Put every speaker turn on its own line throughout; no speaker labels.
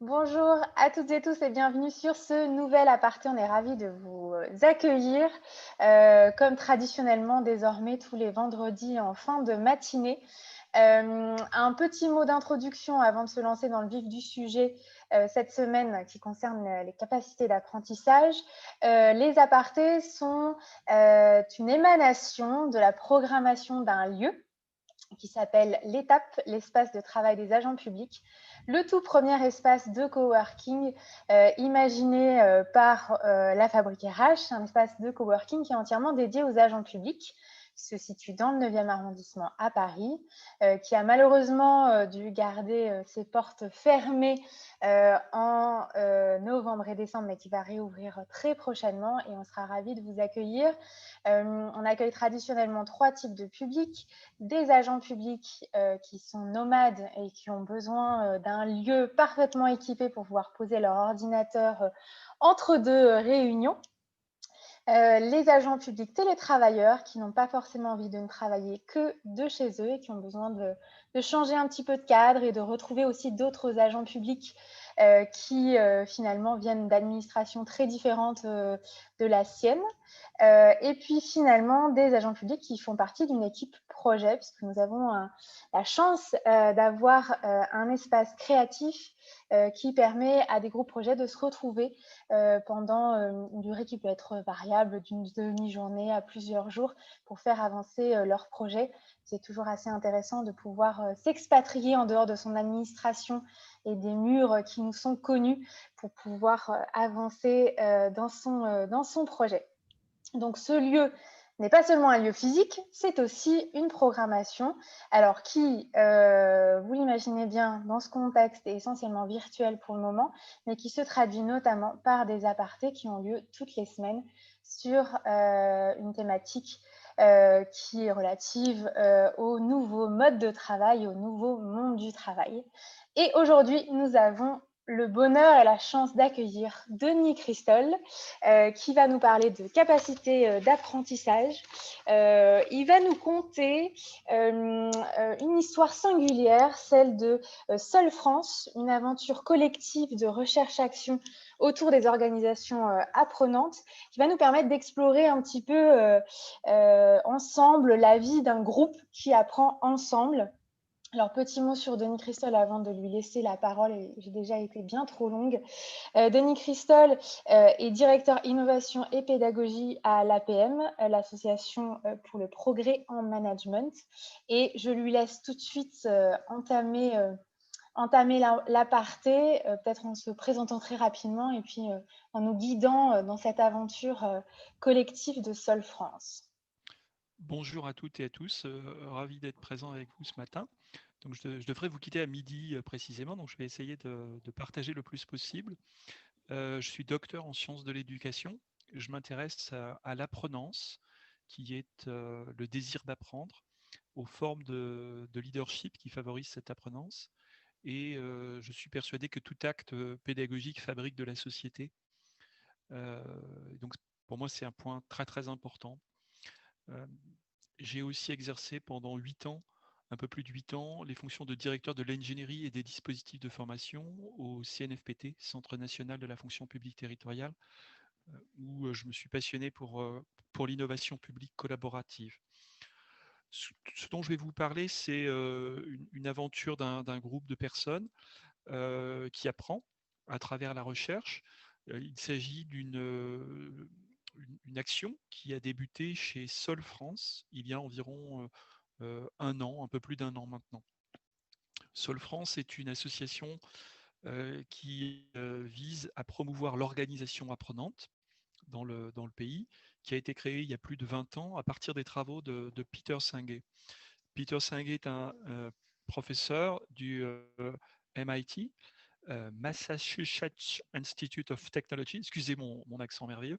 Bonjour à toutes et tous et bienvenue sur ce nouvel aparté. On est ravis de vous accueillir, comme traditionnellement désormais tous les vendredis en fin de matinée. Un petit mot d'introduction avant de se lancer dans le vif du sujet, cette semaine qui concerne, les capacités d'apprentissage. Les apartés sont, une émanation de la programmation d'un lieu qui s'appelle l'Étape, l'espace de travail des agents publics. Le tout premier espace de coworking imaginé par la Fabrique RH, un espace de coworking qui est entièrement dédié aux agents publics, qui se situe dans le 9e arrondissement à Paris, qui a malheureusement dû garder ses portes fermées en novembre et décembre, mais qui va réouvrir très prochainement et on sera ravis de vous accueillir. On accueille traditionnellement 3 types de publics: des agents publics qui sont nomades et qui ont besoin d'un lieu parfaitement équipé pour pouvoir poser leur ordinateur entre deux réunions. Les agents publics télétravailleurs qui n'ont pas forcément envie de ne travailler que de chez eux et qui ont besoin de changer un petit peu de cadre et de retrouver aussi d'autres agents publics qui finalement viennent d'administrations très différentes de la sienne. Et puis finalement, des agents publics qui font partie d'une équipe projet, puisque nous avons la chance d'avoir un espace créatif qui permet à des groupes projets de se retrouver pendant une durée qui peut être variable d'une demi-journée à plusieurs jours pour faire avancer leur projet. C'est toujours assez intéressant de pouvoir s'expatrier en dehors de son administration et des murs qui nous sont connus pour pouvoir avancer dans son projet. Donc ce lieu n'est pas seulement un lieu physique, c'est aussi une programmation. Alors qui, vous l'imaginez bien, dans ce contexte est essentiellement virtuel pour le moment, mais qui se traduit notamment par des apartés qui ont lieu toutes les semaines sur une thématique qui est relative au nouveau mode de travail, au nouveau monde du travail. Et aujourd'hui, nous avons le bonheur et la chance d'accueillir Denis Christol, qui va nous parler de capacité d'apprentissage. Il va nous conter une histoire singulière, celle de Seul France, une aventure collective de recherche-action autour des organisations apprenantes, qui va nous permettre d'explorer un petit peu ensemble la vie d'un groupe qui apprend ensemble. Alors, petit mot sur Denis Christol avant de lui laisser la parole, et j'ai déjà été bien trop longue. Denis Christol est directeur innovation et pédagogie à l'APM, l'association pour le progrès en management. Et je lui laisse tout de suite entamer l'aparté, peut-être en se présentant très rapidement et puis en nous guidant dans cette aventure collective de Sol France.
Bonjour à toutes et à tous, ravi d'être présent avec vous ce matin. Donc je devrais vous quitter à midi précisément, donc je vais essayer de partager le plus possible. Je suis docteur en sciences de l'éducation. Je m'intéresse à l'apprenance, qui est le désir d'apprendre, aux formes de leadership qui favorisent cette apprenance. Et je suis persuadé que tout acte pédagogique fabrique de la société. Euh, donc pour moi, c'est un point très très important. Euh, J'ai aussi exercé pendant 8 ans, un peu plus de 8 ans, les fonctions de directeur de l'ingénierie et des dispositifs de formation au CNFPT, Centre national de la fonction publique territoriale, où je me suis passionné pour l'innovation publique collaborative. Ce dont je vais vous parler, c'est une aventure d'un groupe de personnes qui apprend à travers la recherche. Il s'agit une action qui a débuté chez Sol France il y a environ un an, un peu plus d'un an maintenant. Sol France est une association qui vise à promouvoir l'organisation apprenante dans le pays, qui a été créée il y a plus de 20 ans à partir des travaux de Peter Senge. Peter Senge est un professeur du MIT, Massachusetts Institute of Technology, excusez mon accent merveilleux,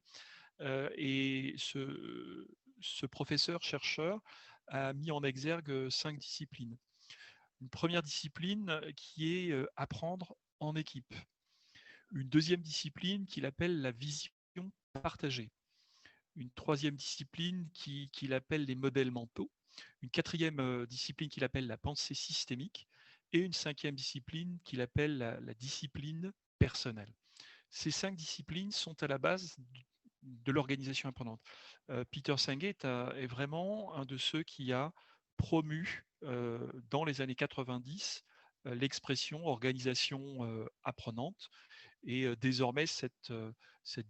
et ce professeur-chercheur a mis en exergue 5 disciplines. Une première discipline qui est apprendre en équipe. Une deuxième discipline qu'il appelle la vision partagée. Une troisième discipline qu'il appelle les modèles mentaux. Une quatrième discipline qu'il appelle la pensée systémique. et une cinquième discipline qu'il appelle la discipline personnelle. Ces 5 disciplines sont à la base de l'organisation apprenante. Peter Senge est vraiment un de ceux qui a promu dans les années 90 l'expression organisation apprenante. Et désormais, cette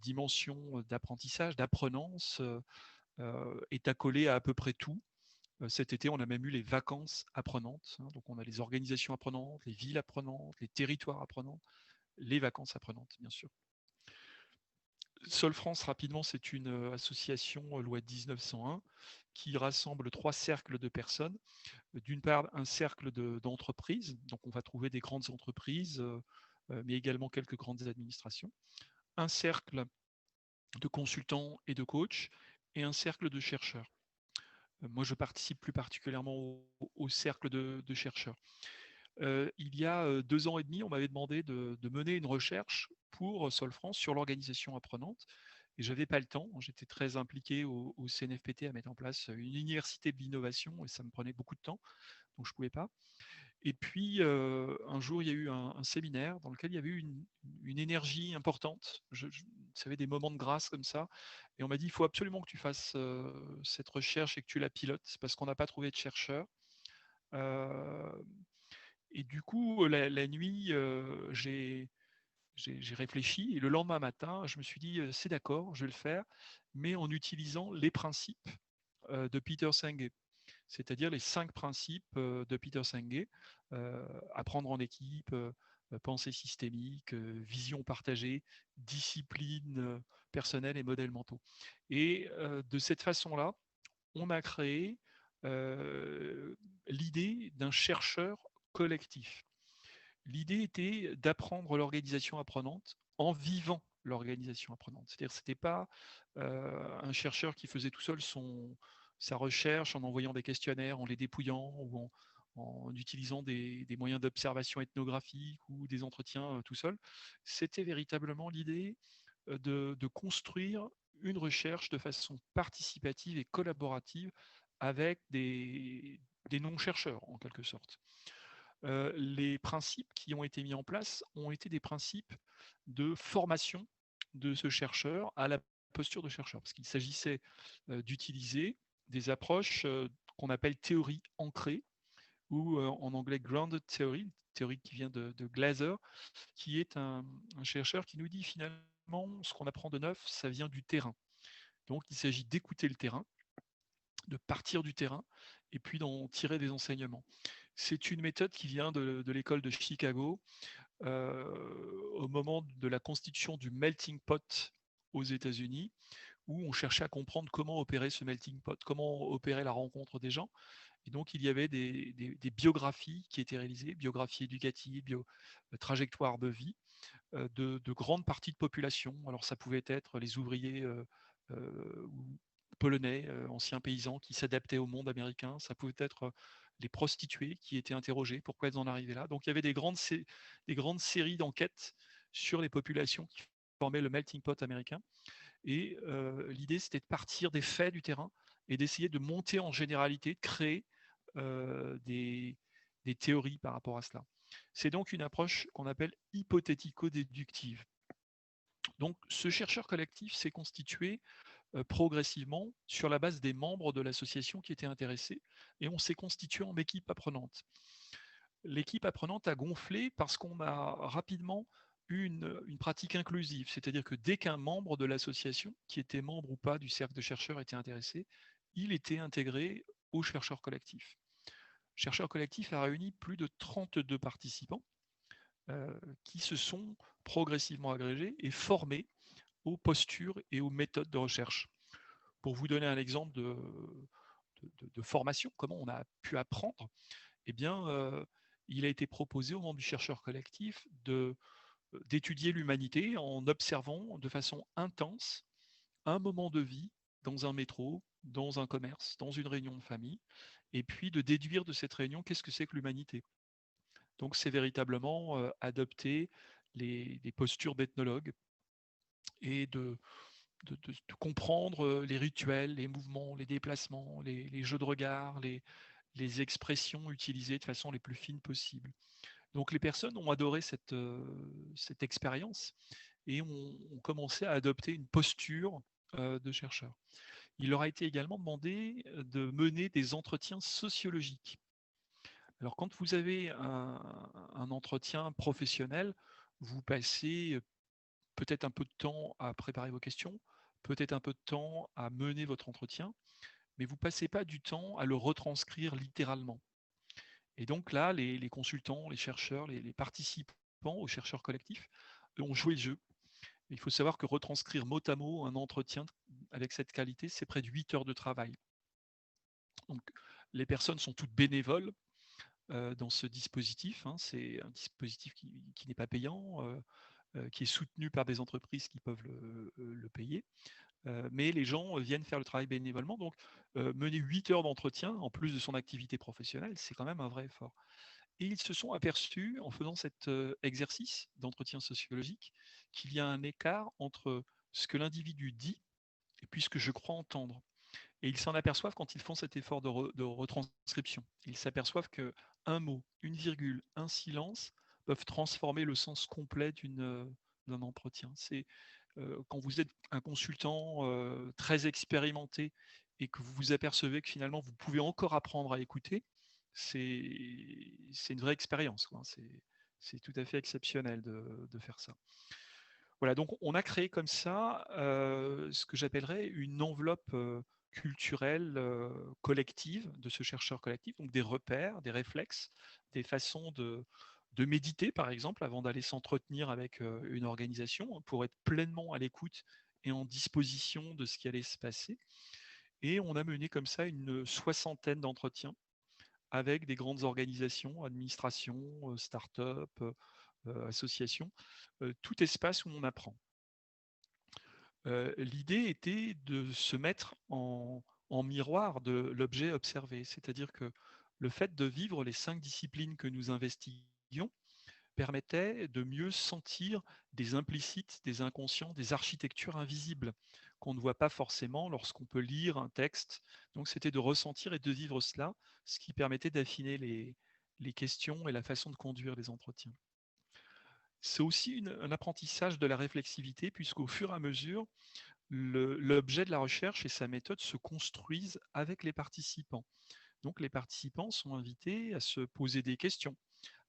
dimension d'apprentissage, d'apprenance est accolée à peu près tout. Cet été, on a même eu les vacances apprenantes. Donc, on a les organisations apprenantes, les villes apprenantes, les territoires apprenants, les vacances apprenantes, bien sûr. Solfrance, rapidement, c'est une association loi 1901 qui rassemble 3 cercles de personnes. D'une part, un cercle d'entreprises, donc on va trouver des grandes entreprises, mais également quelques grandes administrations. Un cercle de consultants et de coachs et un cercle de chercheurs. Moi, je participe plus particulièrement au cercle de chercheurs. Il y a 2 ans et demi, on m'avait demandé de mener une recherche pour Solfrance sur l'organisation apprenante. Et je n'avais pas le temps. J'étais très impliqué au CNFPT à mettre en place une université de l'innovation et ça me prenait beaucoup de temps, donc je ne pouvais pas. Et puis, un jour, il y a eu un séminaire dans lequel il y avait eu une énergie importante. Vous savez, des moments de grâce comme ça. Et on m'a dit, il faut absolument que tu fasses cette recherche et que tu la pilotes parce qu'on n'a pas trouvé de chercheurs. Et du coup, la nuit, j'ai réfléchi et le lendemain matin, je me suis dit, c'est d'accord, je vais le faire, mais en utilisant les principes de Peter Senge, c'est-à-dire les 5 principes de Peter Senge, apprendre en équipe, pensée systémique, vision partagée, discipline personnelle et modèles mentaux. Et de cette façon-là, on a créé l'idée d'un chercheur collectif. L'idée était d'apprendre l'organisation apprenante en vivant l'organisation apprenante. C'est-à-dire que ce n'était pas un chercheur qui faisait tout seul sa recherche en envoyant des questionnaires, en les dépouillant ou en utilisant des moyens d'observation ethnographique ou des entretiens tout seul. C'était véritablement l'idée de construire une recherche de façon participative et collaborative avec des non-chercheurs, en quelque sorte. Les principes qui ont été mis en place ont été des principes de formation de ce chercheur à la posture de chercheur, parce qu'il s'agissait d'utiliser des approches qu'on appelle théorie ancrée, ou en anglais grounded theory, théorie qui vient de Glaser, qui est un chercheur qui nous dit finalement ce qu'on apprend de neuf, ça vient du terrain. Donc il s'agit d'écouter le terrain, de partir du terrain et puis d'en tirer des enseignements. C'est une méthode qui vient de l'école de Chicago au moment de la constitution du melting pot aux États-Unis, où on cherchait à comprendre comment opérer ce melting pot, comment opérer la rencontre des gens. Et donc, il y avait des biographies qui étaient réalisées, biographies éducatives, trajectoires de vie, de grandes parties de population. Alors, ça pouvait être les ouvriers polonais, anciens paysans qui s'adaptaient au monde américain. Ça pouvait être les prostituées qui étaient interrogées, pourquoi elles en arrivaient là. Donc il y avait des grandes séries d'enquêtes sur les populations qui formaient le melting pot américain. Et l'idée, c'était de partir des faits du terrain et d'essayer de monter en généralité, de créer des théories par rapport à cela. C'est donc une approche qu'on appelle hypothético-déductive. Donc ce chercheur collectif s'est constitué progressivement sur la base des membres de l'association qui étaient intéressés et on s'est constitué en équipe apprenante. L'équipe apprenante a gonflé parce qu'on a rapidement eu une pratique inclusive, c'est-à-dire que dès qu'un membre de l'association, qui était membre ou pas du cercle de chercheurs, était intéressé, il était intégré au chercheur collectif. Le chercheur collectif a réuni plus de 32 participants qui se sont progressivement agrégés et formés aux postures et aux méthodes de recherche. Pour vous donner un exemple de formation, comment on a pu apprendre, eh bien, il a été proposé aux membres du chercheur collectif d'étudier l'humanité en observant de façon intense un moment de vie dans un métro, dans un commerce, dans une réunion de famille, et puis de déduire de cette réunion qu'est-ce que c'est que l'humanité. Donc c'est véritablement adopter les postures d'ethnologue et de comprendre les rituels, les mouvements, les déplacements, les jeux de regard, les expressions utilisées de façon les plus fines possible. Donc les personnes ont adoré cette expérience et ont commencé à adopter une posture de chercheur. Il leur a été également demandé de mener des entretiens sociologiques. Alors quand vous avez un entretien professionnel, vous passez peut-être un peu de temps à préparer vos questions, peut-être un peu de temps à mener votre entretien, mais vous ne passez pas du temps à le retranscrire littéralement. Et donc là, les consultants, les chercheurs, les participants aux chercheurs collectifs ont joué le jeu. Il faut savoir que retranscrire mot à mot un entretien avec cette qualité, c'est près de 8 heures de travail. Donc les personnes sont toutes bénévoles dans ce dispositif. Hein. C'est un dispositif qui n'est pas payant, qui est soutenu par des entreprises qui peuvent le payer. Mais les gens viennent faire le travail bénévolement. Donc, mener 8 heures d'entretien, en plus de son activité professionnelle, c'est quand même un vrai effort. Et ils se sont aperçus, en faisant cet exercice d'entretien sociologique, qu'il y a un écart entre ce que l'individu dit et puis ce que je crois entendre. Et ils s'en aperçoivent quand ils font cet effort de retranscription. Ils s'aperçoivent que un mot, une virgule, un silence peuvent transformer le sens complet d'un entretien. C'est quand vous êtes un consultant très expérimenté et que vous vous apercevez que finalement vous pouvez encore apprendre à écouter, c'est une vraie expérience. C'est tout à fait exceptionnel de faire ça. Voilà, donc on a créé comme ça ce que j'appellerais une enveloppe culturelle collective de ce chercheur collectif, donc des repères, des réflexes, des façons de méditer, par exemple, avant d'aller s'entretenir avec une organisation, hein, pour être pleinement à l'écoute et en disposition de ce qui allait se passer. Et on a mené comme ça une soixantaine d'entretiens avec des grandes organisations, administrations, start-up, associations, tout espace où on apprend. L'idée était de se mettre en miroir de l'objet observé, c'est-à-dire que le fait de vivre les 5 disciplines que nous investiguions permettait de mieux sentir des implicites, des inconscients, des architectures invisibles qu'on ne voit pas forcément lorsqu'on peut lire un texte. Donc c'était de ressentir et de vivre cela, ce qui permettait d'affiner les questions et la façon de conduire les entretiens. C'est aussi un apprentissage de la réflexivité, puisqu'au fur et à mesure, l'objet de la recherche et sa méthode se construisent avec les participants. Donc les participants sont invités à se poser des questions,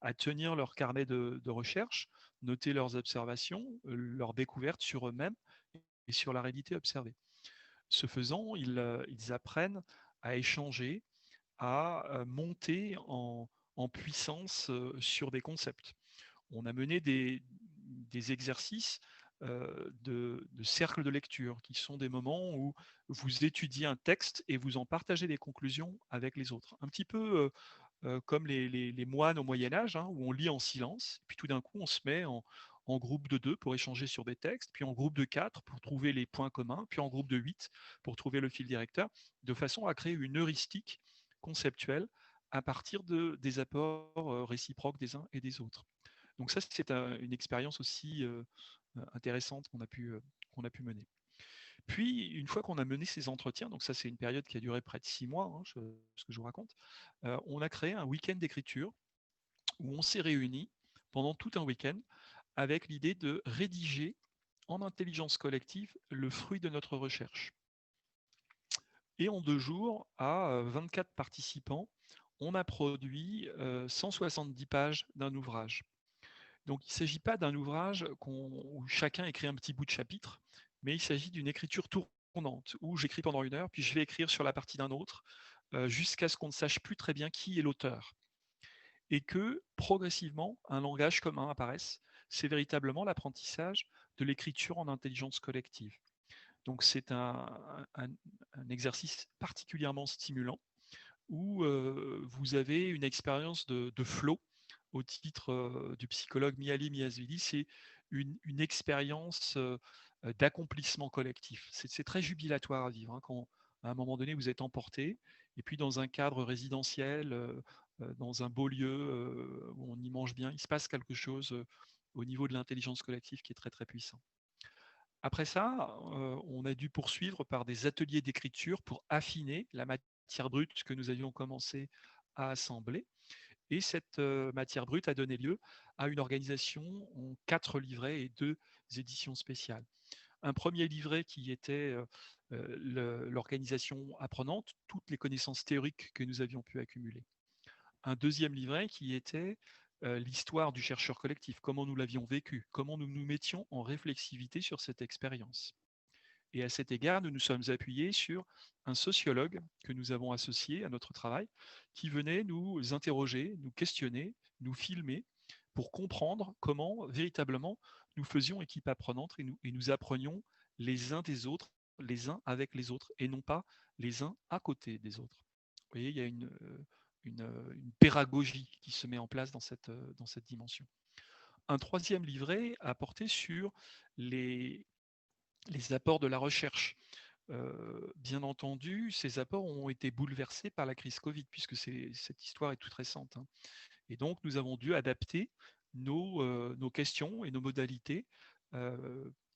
à tenir leur carnet de recherche, noter leurs observations, leurs découvertes sur eux-mêmes et sur la réalité observée. Ce faisant, ils apprennent à échanger, à monter en puissance sur des concepts. On a mené des exercices de cercle de lecture, qui sont des moments où vous étudiez un texte et vous en partagez les conclusions avec les autres. Un petit peu comme les moines au Moyen Âge, hein, où on lit en silence, puis tout d'un coup on se met en groupe de 2 pour échanger sur des textes, puis en groupe de 4 pour trouver les points communs, puis en groupe de 8 pour trouver le fil directeur, de façon à créer une heuristique conceptuelle à partir des apports réciproques des uns et des autres. Donc ça, c'est une expérience aussi intéressante qu'on a pu mener. Puis, une fois qu'on a mené ces entretiens, donc ça c'est une période qui a duré près de 6 mois, hein, ce que je vous raconte, on a créé un week-end d'écriture où on s'est réunis pendant tout un week-end avec l'idée de rédiger en intelligence collective le fruit de notre recherche. Et en 2 jours, à 24 participants, on a produit 170 pages d'un ouvrage. Donc il ne s'agit pas d'un ouvrage où chacun écrit un petit bout de chapitre, mais il s'agit d'une écriture tournante, où j'écris pendant 1 heure, puis je vais écrire sur la partie d'un autre, jusqu'à ce qu'on ne sache plus très bien qui est l'auteur. Et que progressivement, un langage commun apparaisse. C'est véritablement l'apprentissage de l'écriture en intelligence collective. Donc c'est un exercice particulièrement stimulant où vous avez une expérience de flow au titre du psychologue Mihaly Csikszentmihalyi. C'est une expérience d'accomplissement collectif. C'est très jubilatoire à vivre, hein, quand à un moment donné vous êtes emporté et puis dans un cadre résidentiel, dans un beau lieu où on y mange bien, il se passe quelque chose au niveau de l'intelligence collective qui est très très puissant. Après ça, on a dû poursuivre par des ateliers d'écriture pour affiner la matière matière brute que nous avions commencé à assembler. Et cette matière brute a donné lieu à une organisation en 4 livrets et 2 éditions spéciales. Un premier livret qui était l'organisation apprenante, toutes les connaissances théoriques que nous avions pu accumuler. Un deuxième livret qui était l'histoire du chercheur collectif, comment nous l'avions vécu, comment nous nous mettions en réflexivité sur cette expérience. Et à cet égard, nous nous sommes appuyés sur un sociologue que nous avons associé à notre travail, qui venait nous interroger, nous questionner, nous filmer, pour comprendre comment véritablement nous faisions équipe apprenante et nous apprenions les uns des autres, les uns avec les autres, et non pas les uns à côté des autres. Vous voyez, il y a une pédagogie qui se met en place dans cette dimension. Un troisième livret a porté sur les apports de la recherche. Bien entendu, ces apports ont été bouleversés par la crise Covid, puisque cette histoire est toute récente. Hein. Et donc, nous avons dû adapter nos questions et nos modalités,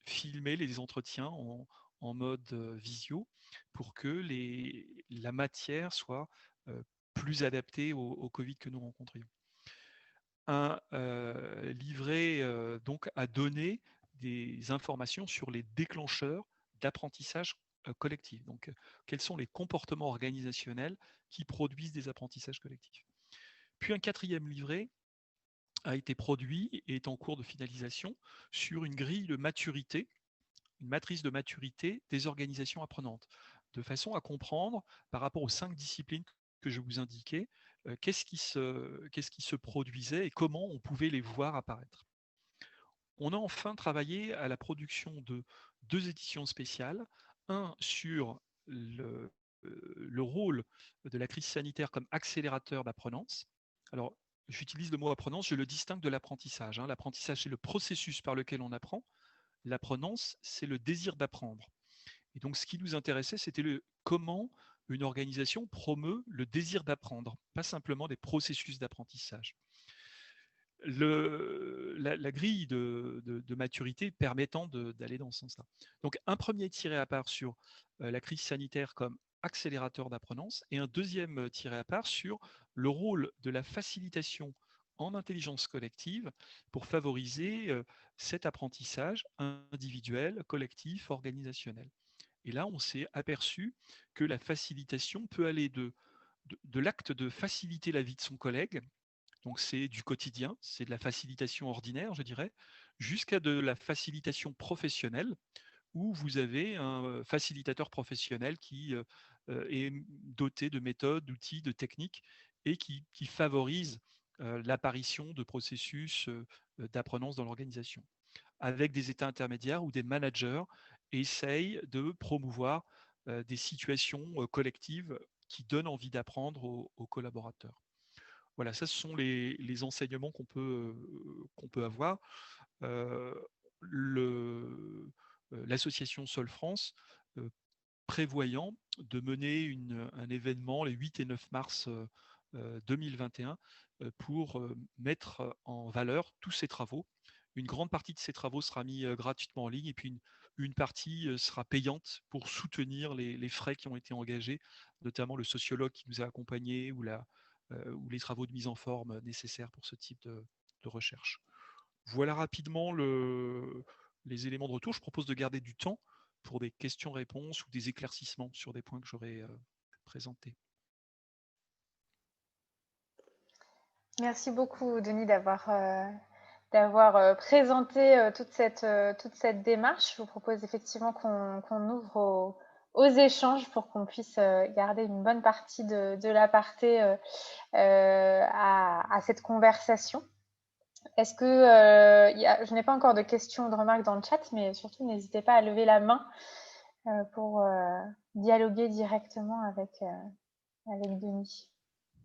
filmer les entretiens en mode visio, pour que la matière soit plus adaptée au Covid que nous rencontrions. Un livret donc a donné des informations sur les déclencheurs d'apprentissage collectif. Donc, quels sont les comportements organisationnels qui produisent des apprentissages collectifs. Puis un quatrième livret a été produit et est en cours de finalisation sur une grille de maturité, une matrice de maturité des organisations apprenantes, de façon à comprendre par rapport aux 5 disciplines que je vous indiquais, qu'est-ce qui se produisait et comment on pouvait les voir apparaître. On a enfin travaillé à la production de 2 éditions spéciales, un sur le rôle de la crise sanitaire comme accélérateur d'apprenance. Alors, j'utilise le mot apprenance, je le distingue de l'apprentissage. Hein. L'apprentissage, c'est le processus par lequel on apprend. L'apprenance, c'est le désir d'apprendre. Et donc, ce qui nous intéressait, c'était comment une organisation promeut le désir d'apprendre, pas simplement des processus d'apprentissage. La grille de maturité permettant d'aller dans ce sens-là. Donc, un premier tiré à part sur la crise sanitaire comme accélérateur d'apprenance et un deuxième tiré à part sur le rôle de la facilitation en intelligence collective pour favoriser cet apprentissage individuel, collectif, organisationnel. Et là, on s'est aperçu que la facilitation peut aller de l'acte de faciliter la vie de son collègue, donc c'est du quotidien, c'est de la facilitation ordinaire, je dirais, jusqu'à de la facilitation professionnelle, où vous avez un facilitateur professionnel qui est doté de méthodes, d'outils, de techniques, et qui favorise l'apparition de processus d'apprenance dans l'organisation, avec des états intermédiaires où des managers essayent de promouvoir des situations collectives qui donnent envie d'apprendre aux collaborateurs. Voilà, ça, ce sont les enseignements qu'on peut avoir. L'association Sol France prévoyant de mener un événement les 8 et 9 mars 2021 pour mettre en valeur tous ces travaux. Une grande partie de ces travaux sera mise gratuitement en ligne et puis une partie sera payante pour soutenir les frais qui ont été engagés, notamment le sociologue qui nous a accompagnés ou les travaux de mise en forme nécessaires pour ce type de recherche. Voilà rapidement les éléments de retour. Je propose de garder du temps pour des questions-réponses ou des éclaircissements sur des points que j'aurais présentés.
Merci beaucoup, Denis, d'avoir présenté toute cette démarche. Je vous propose effectivement qu'on ouvre aux échanges pour qu'on puisse garder une bonne partie de l'aparté à cette conversation. Est-ce que je n'ai pas encore de questions ou de remarques dans le chat, mais surtout n'hésitez pas à lever la main pour dialoguer directement avec Denis.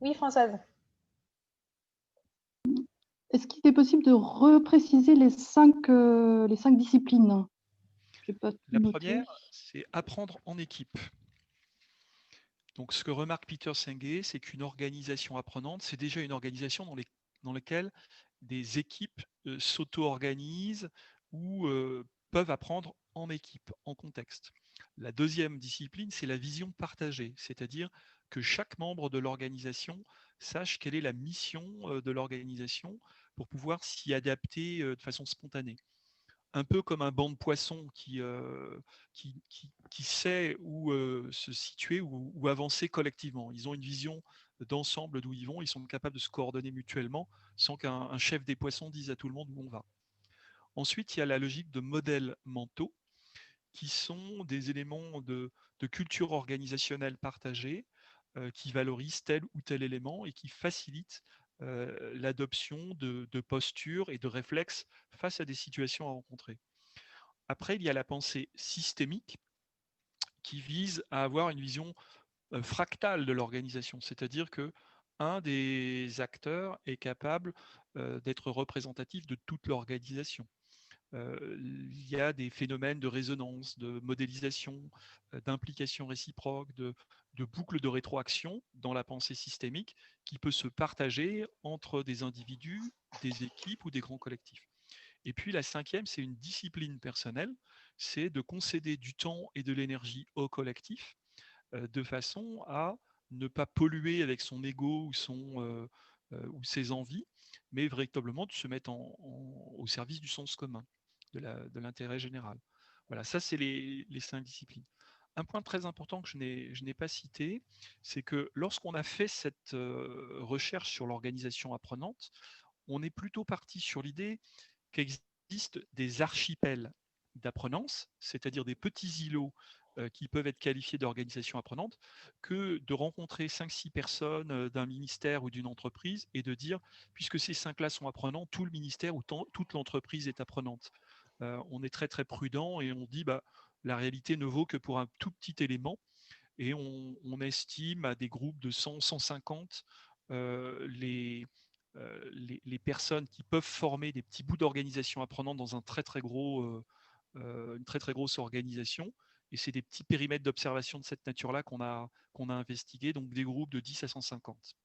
Oui, Françoise.
Est-ce qu'il est possible de repréciser les cinq disciplines?
La première, c'est apprendre en équipe. Donc, ce que remarque Peter Senge, c'est qu'une organisation apprenante, c'est déjà une organisation dans laquelle des équipes s'auto-organisent ou peuvent apprendre en équipe, en contexte. La deuxième discipline, c'est la vision partagée, c'est-à-dire que chaque membre de l'organisation sache quelle est la mission de l'organisation pour pouvoir s'y adapter de façon spontanée. Un peu comme un banc de poissons qui sait où se situer ou avancer collectivement. Ils ont une vision d'ensemble d'où ils vont, ils sont capables de se coordonner mutuellement sans qu'un chef des poissons dise à tout le monde où on va. Ensuite, il y a la logique de modèles mentaux qui sont des éléments de culture organisationnelle partagée qui valorisent tel ou tel élément et qui facilitent l'adoption de postures et de réflexes face à des situations à rencontrer. Après, il y a la pensée systémique qui vise à avoir une vision fractale de l'organisation, c'est-à-dire que un des acteurs est capable d'être représentatif de toute l'organisation. Il y a des phénomènes de résonance, de modélisation, d'implication réciproque, de boucles de rétroaction dans la pensée systémique qui peut se partager entre des individus, des équipes ou des grands collectifs. Et puis la cinquième, c'est une discipline personnelle, c'est de concéder du temps et de l'énergie au collectif de façon à ne pas polluer avec son ego ou ses envies, mais véritablement de se mettre au service du sens commun, de l'intérêt général. Voilà, ça c'est les 5 disciplines. Un point très important que je n'ai pas cité, c'est que lorsqu'on a fait cette recherche sur l'organisation apprenante, on est plutôt parti sur l'idée qu'existent des archipels d'apprenance, c'est-à-dire des petits îlots qui peuvent être qualifiés d'organisation apprenante, que de rencontrer 5-6 personnes d'un ministère ou d'une entreprise et de dire, puisque ces 5-là sont apprenants, tout le ministère ou toute l'entreprise est apprenante. On est très très prudent et on dit, la réalité ne vaut que pour un tout petit élément et on estime à des groupes de 100, 150 les personnes qui peuvent former des petits bouts d'organisation apprenante dans un une très très grosse organisation. Et c'est des petits périmètres d'observation de cette nature-là qu'on a investigué, donc des groupes de 10 à 150.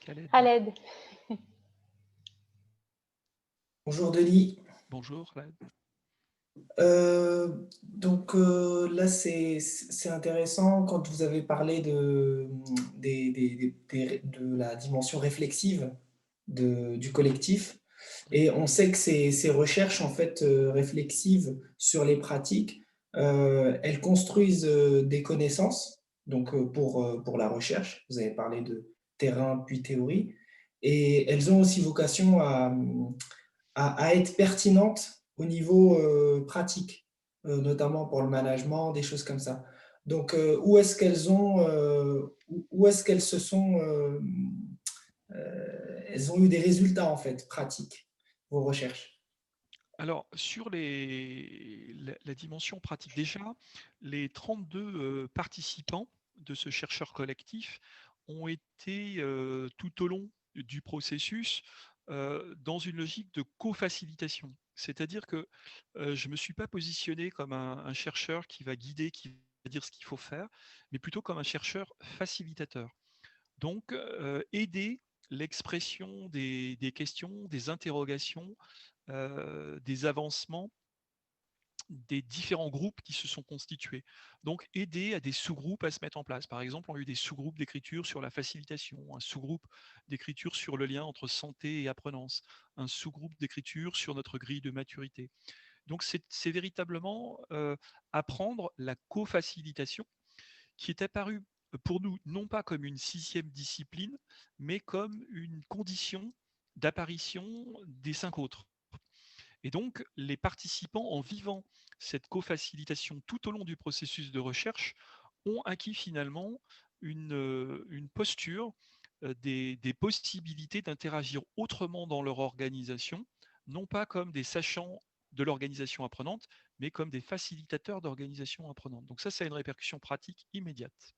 Khaled.
Bonjour Denis.
Bonjour Khaled.
Là, c'est intéressant quand vous avez parlé de la dimension réflexive du collectif. Et on sait que ces recherches en fait, réflexives sur les pratiques, elles construisent des connaissances donc, pour la recherche. Vous avez parlé de terrain puis théorie. Et elles ont aussi vocation à être pertinentes au niveau pratique, notamment pour le management, des choses comme ça. Donc, où est-ce qu'elles se sont elles ont eu des résultats en fait pratiques, vos recherches?
Alors, sur la dimension pratique, déjà, les 32 participants de ce chercheur collectif ont été tout au long du processus dans une logique de co-facilitation. C'est-à-dire que je ne me suis pas positionné comme un chercheur qui va guider, qui va dire ce qu'il faut faire, mais plutôt comme un chercheur facilitateur. Donc, aider l'expression des questions, des interrogations, des avancements des différents groupes qui se sont constitués. Donc, aider à des sous-groupes à se mettre en place. Par exemple, on a eu des sous-groupes d'écriture sur la facilitation, un sous-groupe d'écriture sur le lien entre santé et apprenance, un sous-groupe d'écriture sur notre grille de maturité. Donc, c'est véritablement apprendre la co-facilitation qui est apparue pour nous non pas comme une 6e discipline, mais comme une condition d'apparition des 5 autres. Et donc, les participants, en vivant cette co-facilitation tout au long du processus de recherche, ont acquis finalement une posture des possibilités d'interagir autrement dans leur organisation, non pas comme des sachants de l'organisation apprenante, mais comme des facilitateurs d'organisation apprenante. Donc ça a une répercussion pratique immédiate.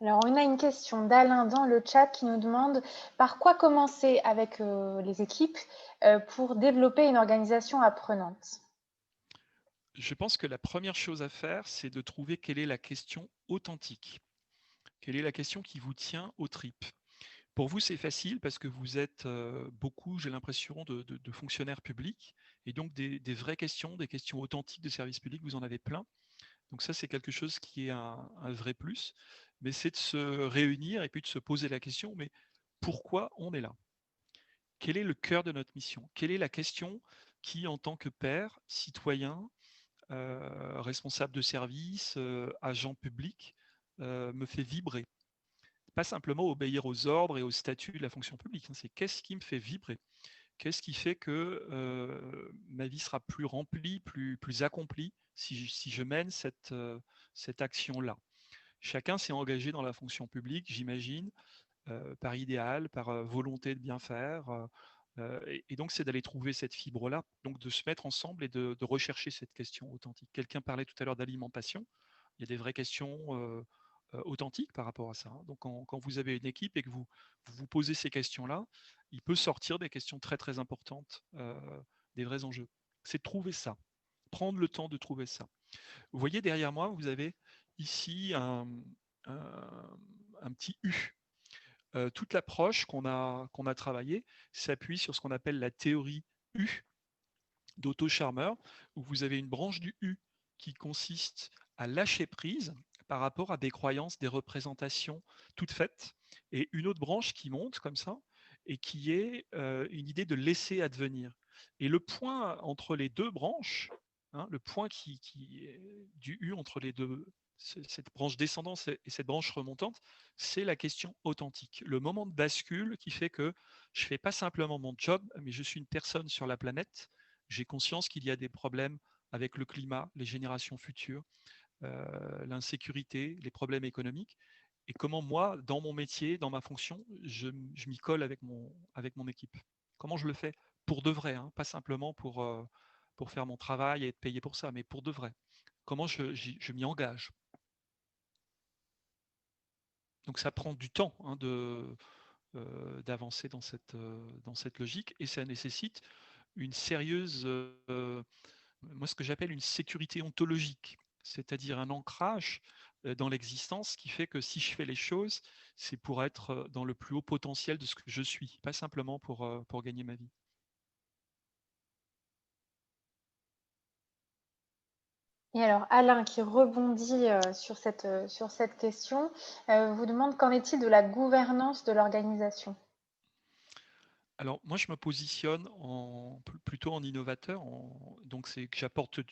Alors, on a une question d'Alain dans le chat qui nous demande par quoi commencer avec les équipes pour développer une organisation apprenante.
Je pense que la première chose à faire, c'est de trouver quelle est la question authentique. Quelle est la question qui vous tient aux tripes? Pour vous, c'est facile parce que vous êtes beaucoup, j'ai l'impression, de fonctionnaires publics et donc des vraies questions, des questions authentiques de service public, vous en avez plein. Donc ça, c'est quelque chose qui est un vrai plus, mais c'est de se réunir et puis de se poser la question, mais pourquoi on est là? Quel est le cœur de notre mission? Quelle est la question qui, en tant que père, citoyen, responsable de service, agent public, me fait vibrer? Pas simplement obéir aux ordres et aux statuts de la fonction publique, hein, c'est qu'est-ce qui me fait vibrer? Qu'est-ce qui fait que ma vie sera plus remplie, plus accomplie si je mène cette action-là? Chacun s'est engagé dans la fonction publique, j'imagine, par idéal, par volonté de bien faire. Et donc, c'est d'aller trouver cette fibre-là, donc de se mettre ensemble et de rechercher cette question authentique. Quelqu'un parlait tout à l'heure d'alimentation. Il y a des vraies questions authentiques par rapport à ça, hein. Donc, quand vous avez une équipe et que vous posez ces questions-là, il peut sortir des questions très, très importantes, des vrais enjeux. C'est de trouver ça, prendre le temps de trouver ça. Vous voyez derrière moi, vous avez ici un petit U. Toute l'approche qu'on a travaillée s'appuie sur ce qu'on appelle la théorie U d'Otto Scharmer, où vous avez une branche du U qui consiste à lâcher prise par rapport à des croyances, des représentations toutes faites, et une autre branche qui monte comme ça, et qui est une idée de laisser advenir. Et le point entre les deux branches, hein, le point qui est du U entre les deux, cette branche descendante et cette branche remontante, c'est la question authentique. Le moment de bascule qui fait que je ne fais pas simplement mon job, mais je suis une personne sur la planète. J'ai conscience qu'il y a des problèmes avec le climat, les générations futures, l'insécurité, les problèmes économiques. Et comment moi, dans mon métier, dans ma fonction, je m'y colle avec mon équipe. Comment je le fais pour de vrai, hein, pas simplement pour faire mon travail et être payé pour ça, mais pour de vrai. Comment je m'y engage. Donc ça prend du temps, hein, d'avancer dans cette logique et ça nécessite une sérieuse, moi ce que j'appelle une sécurité ontologique, c'est-à-dire un ancrage dans l'existence qui fait que si je fais les choses, c'est pour être dans le plus haut potentiel de ce que je suis, pas simplement pour gagner ma vie.
Et alors, Alain, qui rebondit sur cette question, vous demande qu'en est-il de la gouvernance de l'organisation?
Alors moi je me positionne plutôt en innovateur, donc c'est que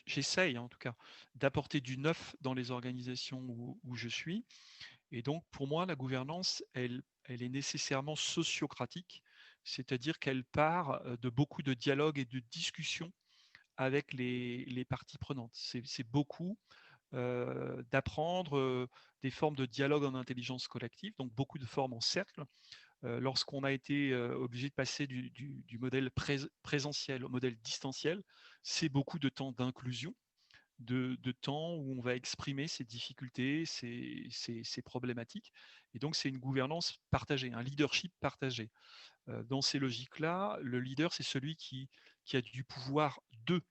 j'essaye en tout cas d'apporter du neuf dans les organisations où je suis. Et donc pour moi la gouvernance, elle est nécessairement sociocratique, c'est-à-dire qu'elle part de beaucoup de dialogues et de discussions avec les parties prenantes. C'est beaucoup d'apprendre des formes de dialogue en intelligence collective, donc beaucoup de formes en cercle. Lorsqu'on a été obligé de passer du modèle présentiel au modèle distanciel, c'est beaucoup de temps d'inclusion, de temps où on va exprimer ses difficultés, ses problématiques. Et donc, c'est une gouvernance partagée, un leadership partagé. Dans ces logiques-là, le leader, c'est celui qui a du pouvoir de,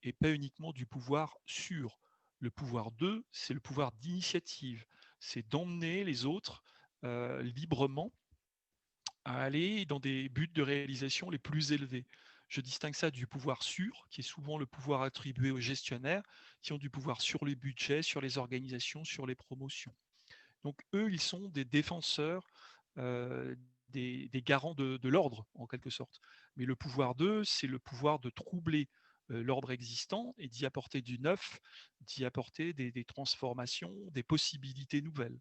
et pas uniquement du pouvoir sur. Le pouvoir de, c'est le pouvoir d'initiative. C'est d'emmener les autres librement à aller dans des buts de réalisation les plus élevés. Je distingue ça du pouvoir sur, qui est souvent le pouvoir attribué aux gestionnaires, qui ont du pouvoir sur les budgets, sur les organisations, sur les promotions. Donc eux, ils sont des défenseurs, euh, des garants de l'ordre, en quelque sorte. Mais le pouvoir d'eux, c'est le pouvoir de troubler l'ordre existant et d'y apporter du neuf, d'y apporter des transformations, des possibilités nouvelles.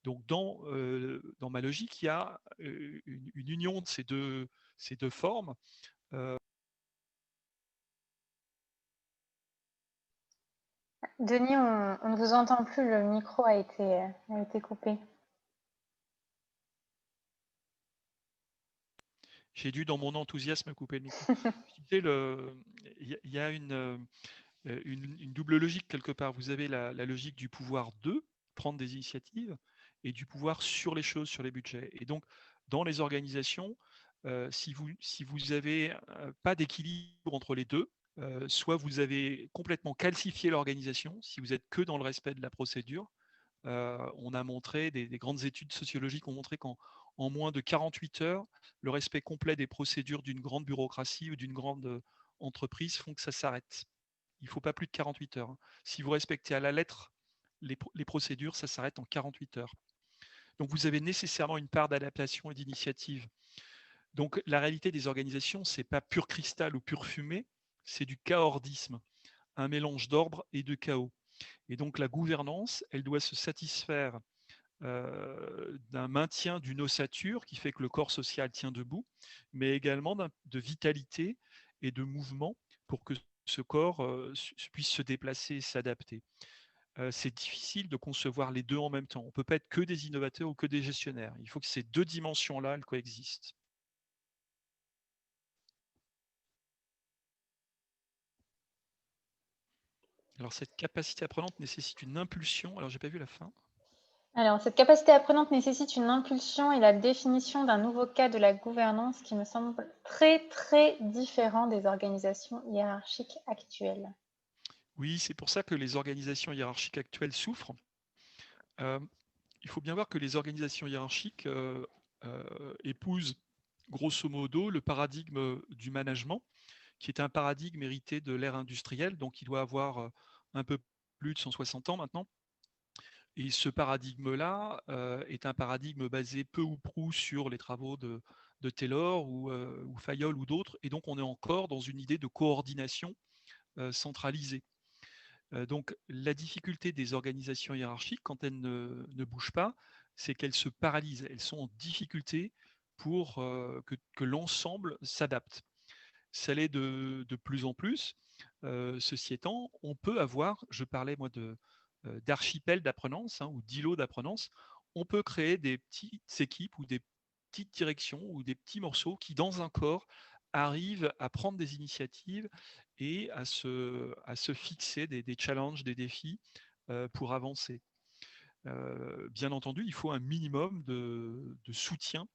Donc, dans ma logique, il y a une union de ces deux formes.
Denis, on ne vous entend plus, le micro a été coupé.
J'ai dû, dans mon enthousiasme, couper le micro. Il y a une double logique quelque part. Vous avez la logique du pouvoir de prendre des initiatives et du pouvoir sur les choses, sur les budgets. Et donc, dans les organisations, si vous avez pas d'équilibre entre les deux, soit vous avez complètement calcifié l'organisation, si vous êtes que dans le respect de la procédure. On a montré, des grandes études sociologiques ont montré qu'en en moins de 48 heures, le respect complet des procédures d'une grande bureaucratie ou d'une grande entreprise font que ça s'arrête. Il ne faut pas plus de 48 heures. Si vous respectez à la lettre les procédures, ça s'arrête en 48 heures. Donc vous avez nécessairement une part d'adaptation et d'initiative. Donc la réalité des organisations, ce n'est pas pur cristal ou pur fumée, c'est du chaordisme, un mélange d'ordre et de chaos. Et donc la gouvernance, elle doit se satisfaire d'un maintien d'une ossature qui fait que le corps social tient debout, mais également de vitalité et de mouvement pour que ce corps puisse se déplacer et s'adapter. C'est difficile de concevoir les deux en même temps. On ne peut pas être que des innovateurs ou que des gestionnaires. Il faut que ces deux dimensions-là, elles coexistent. Alors, cette capacité apprenante nécessite une impulsion. Alors, j'ai pas vu la fin.
Alors, cette capacité apprenante nécessite une impulsion et la définition d'un nouveau cas de la gouvernance qui me semble très, très différent des organisations hiérarchiques actuelles.
Oui, c'est pour ça que les organisations hiérarchiques actuelles souffrent. Il faut bien voir que les organisations hiérarchiques épousent grosso modo le paradigme du management, qui est un paradigme hérité de l'ère industrielle, donc il doit avoir un peu plus de 160 ans maintenant. Et ce paradigme-là est un paradigme basé peu ou prou sur les travaux de Taylor ou Fayol ou d'autres, et donc on est encore dans une idée de coordination centralisée. Donc la difficulté des organisations hiérarchiques, quand elles ne bougent pas, c'est qu'elles se paralysent. Elles sont en difficulté pour que l'ensemble s'adapte. Ça l'est de plus en plus. Ceci étant, on peut avoir, je parlais moi d'archipels d'apprenance ou d'îlots d'apprenance, on peut créer des petites équipes ou des petites directions ou des petits morceaux qui, dans un corps, arrivent à prendre des initiatives et à se fixer des challenges, des défis pour avancer. Bien entendu, il faut un minimum de soutien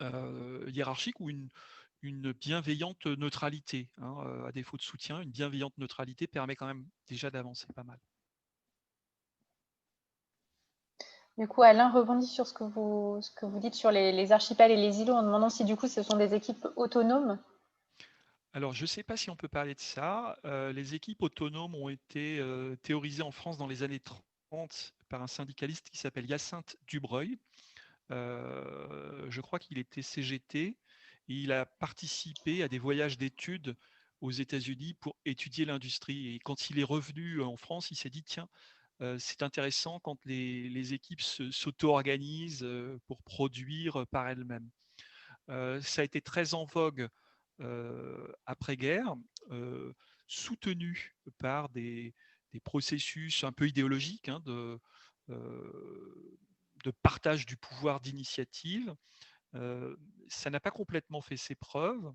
hiérarchique ou une bienveillante neutralité. À défaut de soutien, une bienveillante neutralité permet quand même déjà d'avancer pas mal.
Du coup, Alain rebondit sur ce que vous dites sur les archipels et les îlots en demandant si du coup ce sont des équipes autonomes.
Alors, je ne sais pas si on peut parler de ça. Les équipes autonomes ont été théorisées en France dans les années 30 par un syndicaliste qui s'appelle Hyacinthe Dubreuil. Je crois qu'il était CGT et il a participé à des voyages d'études aux États-Unis pour étudier l'industrie. Et quand il est revenu en France, il s'est dit, tiens, c'est intéressant quand les équipes s'auto-organisent pour produire par elles-mêmes. Ça a été très en vogue après-guerre, soutenu par des processus un peu idéologiques de partage du pouvoir d'initiative. Ça n'a pas complètement fait ses preuves.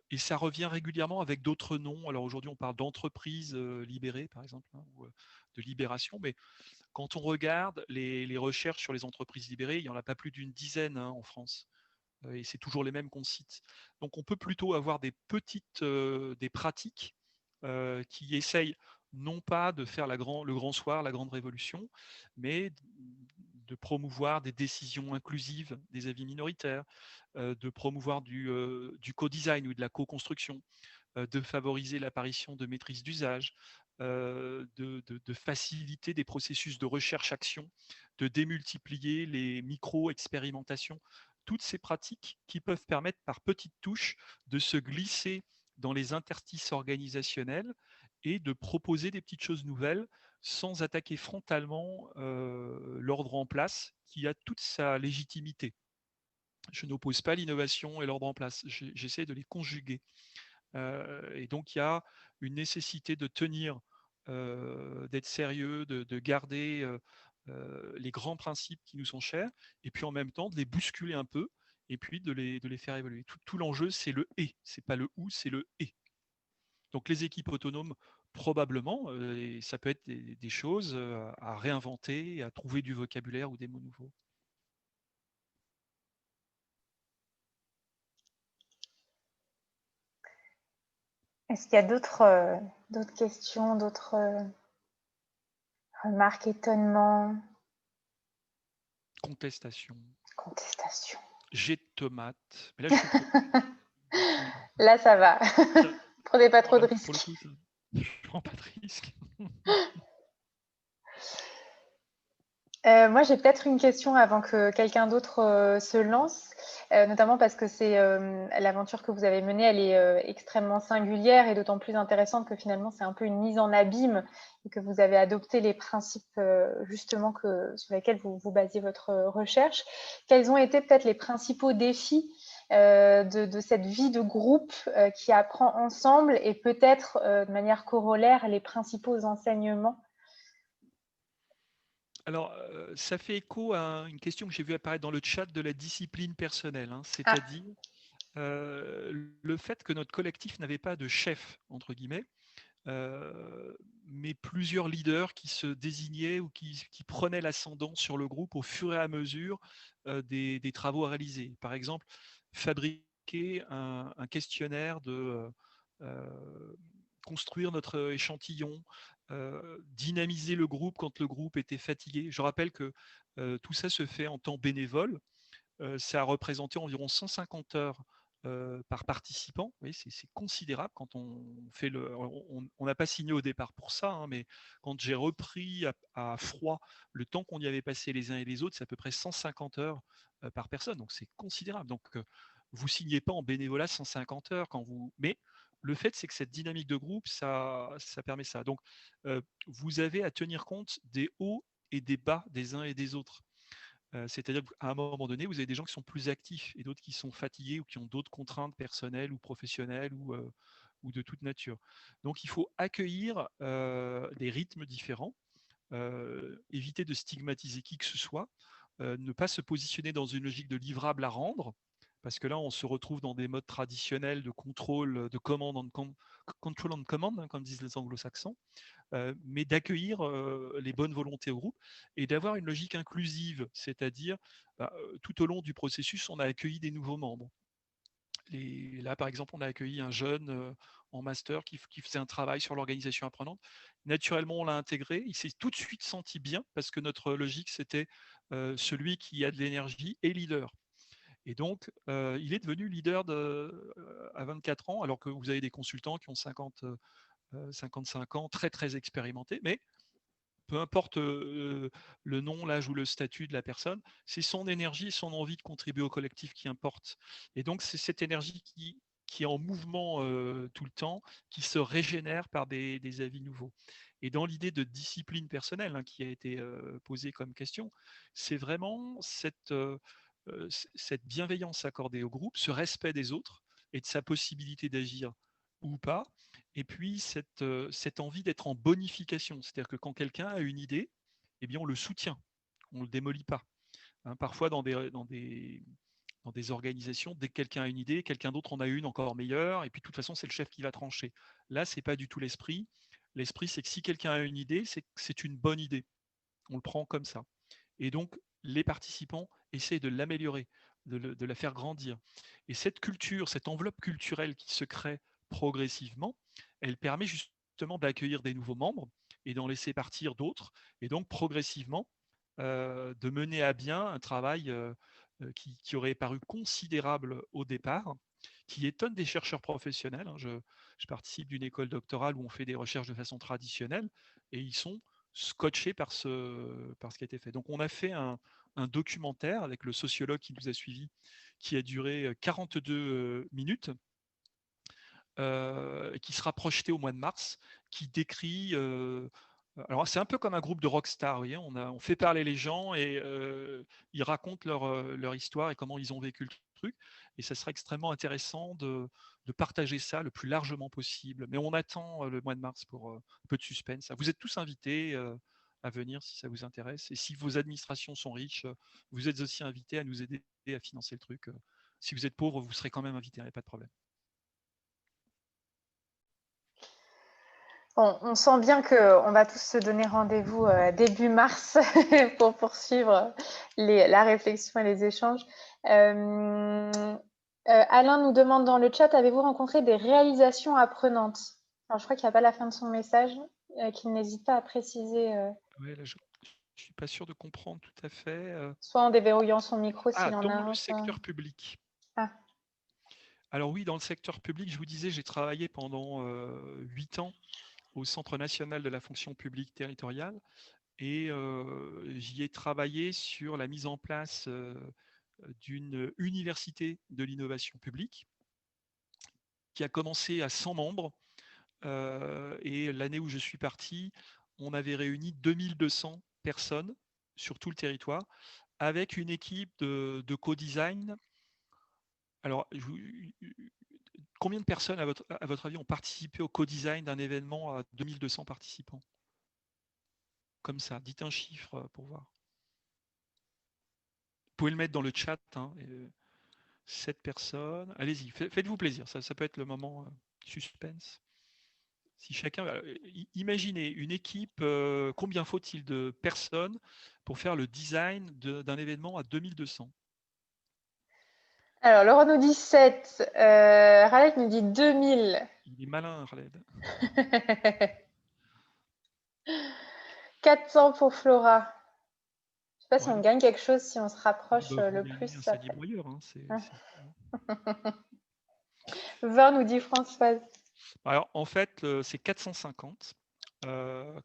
Et ça revient régulièrement avec d'autres noms. Alors aujourd'hui, on parle d'entreprise libérée, par exemple, ou de libération, mais quand on regarde les recherches sur les entreprises libérées, il n'y en a pas plus d'une dizaine en France. Et c'est toujours les mêmes qu'on cite. Donc on peut plutôt avoir des pratiques qui essayent non pas de faire le grand soir, la grande révolution, mais de promouvoir des décisions inclusives des avis minoritaires, de promouvoir du co-design ou de la co-construction, de favoriser l'apparition de maîtrise d'usage, de faciliter des processus de recherche-action, de démultiplier les micro-expérimentations. Toutes ces pratiques qui peuvent permettre par petites touches de se glisser dans les interstices organisationnels et de proposer des petites choses nouvelles sans attaquer frontalement l'ordre en place qui a toute sa légitimité. Je n'oppose pas l'innovation et l'ordre en place, j'essaie de les conjuguer. Et donc il y a une nécessité de tenir, d'être sérieux, de garder les grands principes qui nous sont chers, et puis en même temps de les bousculer un peu, et puis de les faire évoluer. Tout l'enjeu, c'est le « et », c'est pas le « ou », c'est le « et ». Donc les équipes autonomes, probablement, et ça peut être des choses à réinventer, à trouver du vocabulaire ou des mots nouveaux.
Est-ce qu'il y a d'autres questions, d'autres remarques, étonnements?
Contestation.
Contestation.
Jet de tomates. Mais là, je suis pro.
Là, ça va. Prenez pas trop de
Voilà, pour le
risques.
coup, je prends pas de risque.
Moi, j'ai peut-être une question avant que quelqu'un d'autre se lance, notamment parce que c'est l'aventure que vous avez menée, elle est extrêmement singulière et d'autant plus intéressante que finalement, c'est un peu une mise en abîme et que vous avez adopté les principes justement sur lesquels vous basiez votre recherche. Quels ont été peut-être les principaux défis de cette vie de groupe qui apprend ensemble et peut-être de manière corollaire les principaux enseignements?
Alors, ça fait écho à une question que j'ai vue apparaître dans le chat de la discipline personnelle, hein,
Ah,
c'est-à-dire le fait que notre collectif n'avait pas de chef, entre guillemets, mais plusieurs leaders qui se désignaient ou qui prenaient l'ascendant sur le groupe au fur et à mesure des travaux à réaliser. Par exemple, fabriquer un questionnaire de construire notre échantillon, dynamiser le groupe quand le groupe était fatigué. Je rappelle que tout ça se fait en temps bénévole. Ça a représenté environ 150 heures par participant. Oui, c'est considérable quand on fait le. On n'a pas signé au départ pour ça, hein, mais quand j'ai repris à froid le temps qu'on y avait passé les uns et les autres, c'est à peu près 150 heures par personne. Donc c'est considérable. Donc vous signez pas en bénévolat 150 heures quand vous. Mais le fait, c'est que cette dynamique de groupe, ça permet ça. Donc vous avez à tenir compte des hauts et des bas des uns et des autres. C'est-à-dire qu'à un moment donné, vous avez des gens qui sont plus actifs et d'autres qui sont fatigués ou qui ont d'autres contraintes personnelles ou professionnelles ou de toute nature. Donc il faut accueillir des rythmes différents, éviter de stigmatiser qui que ce soit, ne pas se positionner dans une logique de livrable à rendre, parce que là on se retrouve dans des modes traditionnels de contrôle, de command control and command, hein, comme disent les anglo-saxons, mais d'accueillir les bonnes volontés au groupe et d'avoir une logique inclusive, c'est-à-dire tout au long du processus, on a accueilli des nouveaux membres. Là, par exemple, on a accueilli un jeune en master qui faisait un travail sur l'organisation apprenante. Naturellement, on l'a intégré. Il s'est tout de suite senti bien parce que notre logique, c'était celui qui a de l'énergie et leader. Et donc, il est devenu leader à 24 ans, alors que vous avez des consultants qui ont 55 ans, très très expérimentés, mais peu importe le nom, l'âge ou le statut de la personne, c'est son énergie, son envie de contribuer au collectif qui importe. Et donc, c'est cette énergie qui est en mouvement tout le temps, qui se régénère par des avis nouveaux. Et dans l'idée de discipline personnelle, hein, qui a été posée comme question, c'est vraiment cette bienveillance accordée au groupe, ce respect des autres et de sa possibilité d'agir ou pas, et puis cette envie d'être en bonification. C'est-à-dire que quand quelqu'un a une idée, eh bien on le soutient, on ne le démolit pas. Hein, parfois dans des organisations, dès que quelqu'un a une idée, quelqu'un d'autre en a une encore meilleure, et puis de toute façon c'est le chef qui va trancher. Là, ce n'est pas du tout l'esprit. L'esprit, c'est que si quelqu'un a une idée, c'est une bonne idée. On le prend comme ça. Et donc, les participants essayent de l'améliorer, de la faire grandir. Et cette culture, cette enveloppe culturelle qui se crée progressivement, elle permet justement d'accueillir des nouveaux membres et d'en laisser partir d'autres, et donc progressivement de mener à bien un travail qui aurait paru considérable au départ, qui étonne des chercheurs professionnels. Hein. Je participe d'une école doctorale où on fait des recherches de façon traditionnelle, et ils sont scotchés par ce qui a été fait. Donc on a fait un documentaire avec le sociologue qui nous a suivis, qui a duré 42 minutes, qui sera projeté au mois de mars, qui décrit. Alors c'est un peu comme un groupe de rockstars, vous voyez, on fait parler les gens et ils racontent leur histoire et comment ils ont vécu le truc. Et ça serait extrêmement intéressant de partager ça le plus largement possible. Mais on attend le mois de mars pour un peu de suspense. Vous êtes tous invités à venir si ça vous intéresse. Et si vos administrations sont riches, vous êtes aussi invités à nous aider à financer le truc. Si vous êtes pauvre, vous serez quand même invités, il n'y a pas de problème.
Bon, on sent bien qu'on va tous se donner rendez-vous début mars pour poursuivre la réflexion et les échanges. Alain nous demande dans le chat, avez-vous rencontré des réalisations apprenantes? Alors, je crois qu'il n'y a pas la fin de son message, qu'il n'hésite pas à préciser.
Ouais, là, Je ne suis pas sûr de comprendre tout à fait.
Soit en déverrouillant son micro s'il en a
Dans le
un, soit...
secteur public.
Ah.
Alors oui, dans le secteur public, je vous disais, j'ai travaillé pendant 8 ans au Centre national de la fonction publique territoriale et j'y ai travaillé sur la mise en place d'une université de l'innovation publique qui a commencé à 100 membres et l'année où je suis parti, on avait réuni 2200 personnes sur tout le territoire avec une équipe de co-design. Alors, combien de personnes, à votre avis, ont participé au co-design d'un événement à 2200 participants? Comme ça, dites un chiffre pour voir. Vous pouvez le mettre dans le chat. 7 personnes. Allez-y, faites-vous plaisir. Ça peut être le moment suspense. Si chacun, imaginez une équipe, combien faut-il de personnes pour faire le design d'un événement à 2200?
Alors, Laurent nous dit 7, Ralek nous dit 2000.
Il est malin, Khaled.
400 pour Flora. Je ne sais pas si
Ouais,
on gagne quelque chose si on se rapproche
vous
le
gagnez
plus.
un salier broyeur. Hein,
Ah. 20 nous dit Françoise.
Alors, en fait, c'est 450.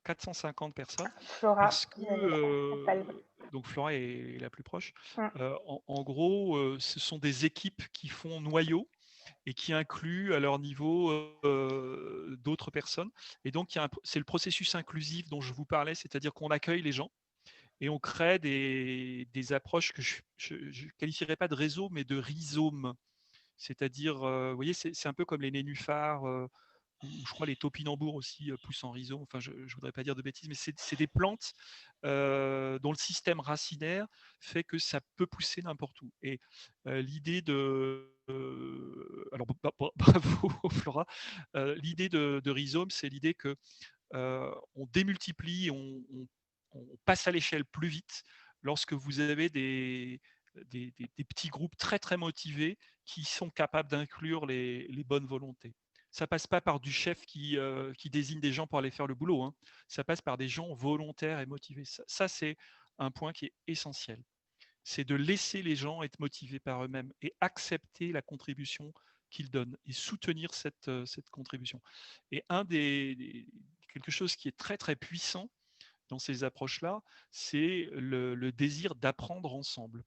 450 personnes.
Flora,
Parce que, donc Flora est la plus proche. En gros, ce sont des équipes qui font noyau et qui incluent à leur niveau d'autres personnes. Et donc, c'est le processus inclusif dont je vous parlais, c'est-à-dire qu'on accueille les gens et on crée des approches que je ne qualifierais pas de réseau, mais de rhizome. C'est-à-dire, vous voyez, c'est un peu comme les nénuphars, ou je crois les topinambours aussi poussent en rhizome. Enfin, je ne voudrais pas dire de bêtises, mais c'est des plantes dont le système racinaire fait que ça peut pousser n'importe où. Et l'idée de... alors, bravo Flora. L'idée de rhizome, c'est l'idée que on démultiplie, on passe à l'échelle plus vite lorsque vous avez des petits groupes très très motivés qui sont capables d'inclure les bonnes volontés. Ça passe pas par du chef qui désigne des gens pour aller faire le boulot. Hein. Ça passe par des gens volontaires et motivés. Ça c'est un point qui est essentiel. C'est de laisser les gens être motivés par eux-mêmes et accepter la contribution qu'ils donnent et soutenir cette contribution. Et quelque chose qui est très très puissant dans ces approches-là, c'est le désir d'apprendre ensemble.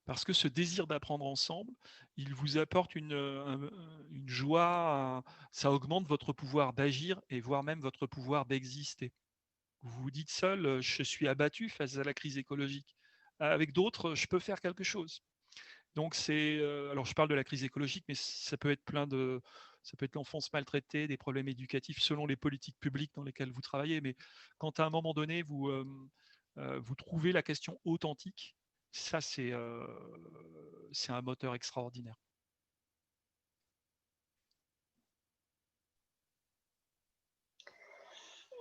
Parce que ce désir d'apprendre ensemble, il vous apporte une joie, ça augmente votre pouvoir d'agir et voire même votre pouvoir d'exister. Vous vous dites seul, je suis abattu face à la crise écologique. Avec d'autres, je peux faire quelque chose. Donc alors je parle de la crise écologique, mais ça peut être ça peut être l'enfance maltraitée, des problèmes éducatifs selon les politiques publiques dans lesquelles vous travaillez. Mais quand à un moment donné, vous trouvez la question authentique, ça c'est un moteur extraordinaire.